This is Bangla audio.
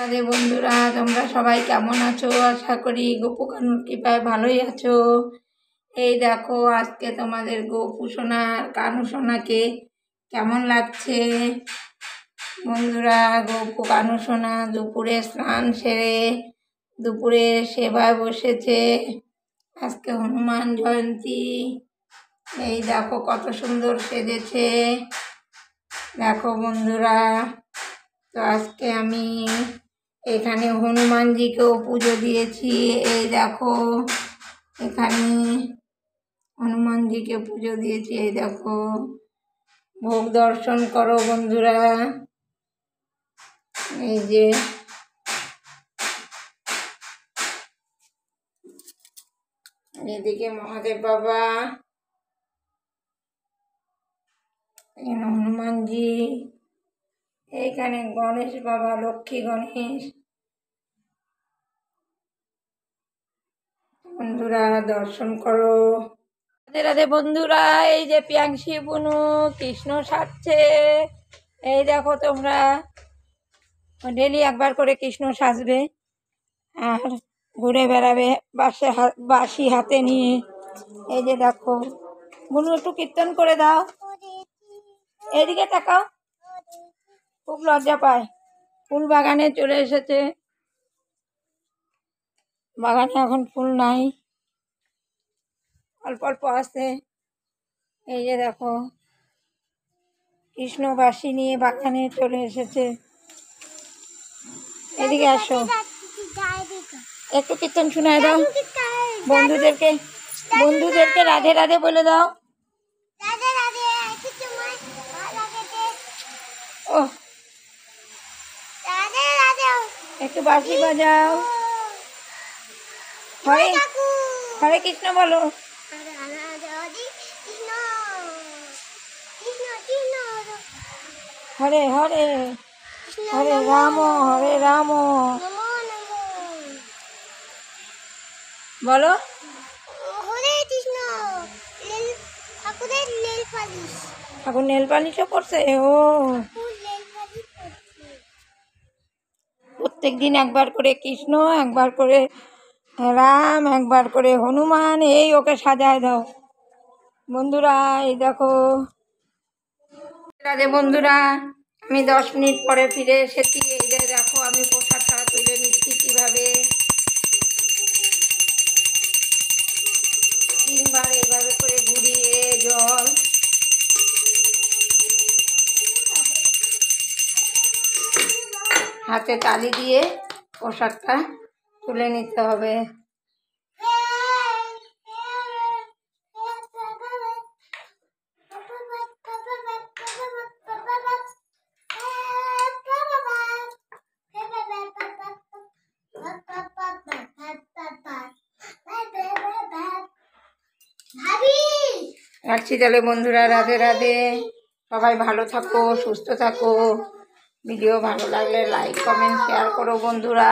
রাধে বন্ধুরা, তোমরা সবাই কেমন আছো? আশা করি গোপু কানুর কৃপায় ভালোই আছো। এই দেখো, আজকে তোমাদের গোপু সোনা কানু সোনাকে কেমন লাগছে বন্ধুরা। গোপু কানু সোনা দুপুরে স্নান সেরে দুপুরে সেবায় বসেছে। আজকে হনুমান জয়ন্তী। এই দেখো কত সুন্দর সেজেছে, দেখো বন্ধুরা। তো আজকে আমি এখানে হনুমানজিকেও পুজো দিয়েছি। এই দেখো, এখানে হনুমানজিকে পুজো দিয়েছি। এই দেখো, ভোগ দর্শন করো বন্ধুরা। এই যে এদিকে মহাদেব বাবা, এখানে হনুমানজি, এইখানে গণেশ বাবা, লক্ষ্মী গণেশ। বন্ধুরা দর্শন করো। রাধে রাধে বন্ধুরা। এই যে পিয়াংশি বুনু কৃষ্ণ সাজছে। এই দেখো, তোমরা ডেলি একবার করে কৃষ্ণ সাজবে আর ঘুরে বেড়াবে বাঁশি হাতে নিয়ে। এই যে দেখো, বুনু একটু কীর্তন করে দাও। এদিকে তাকাও, খুব লজ্জা পায়। ফুল বাগানে চলে এসেছে, বাগানে এখন ফুল নাই, অল্প অল্প আছে। এই যে দেখো, কৃষ্ণ বাঁশি নিয়ে বাগানে চলে এসেছে। এদিকে আসো, একটু কীর্তন শোনায় দাও। বন্ধুদেরকে রাধে রাধে বলে দাও। ও, একটু বাঁশি বাজাও। হরে হরে কৃষ্ণ বলো। হরে হরে হরে রাম হরে রাম বলো। ঠাকুর নেল পালিশও করছে। ও, প্রত্যেক দিন একবার করে কৃষ্ণ, একবার করে রাম, একবার করে হনুমান, এই ওকে সাজায় দাও বন্ধুরা। এই দেখো রাধে বন্ধুরা, আমি 10 মিনিট পরে ফিরে এসেছি। এই যে দেখো, আমি প্রসাদটা তুলে নিচ্ছি কীভাবে। 3বার এইভাবে করে ঘুরিয়ে জল হাতে তালি দিয়ে প্রসাদটা তুলে নিতে হবে। রাখছি তাহলে বন্ধুরা, রাধে রাধে। সবাই ভালো থাকো, সুস্থ থাকো। ভিডিও ভালো লাগলে লাইক কমেন্ট শেয়ার করো বন্ধুরা।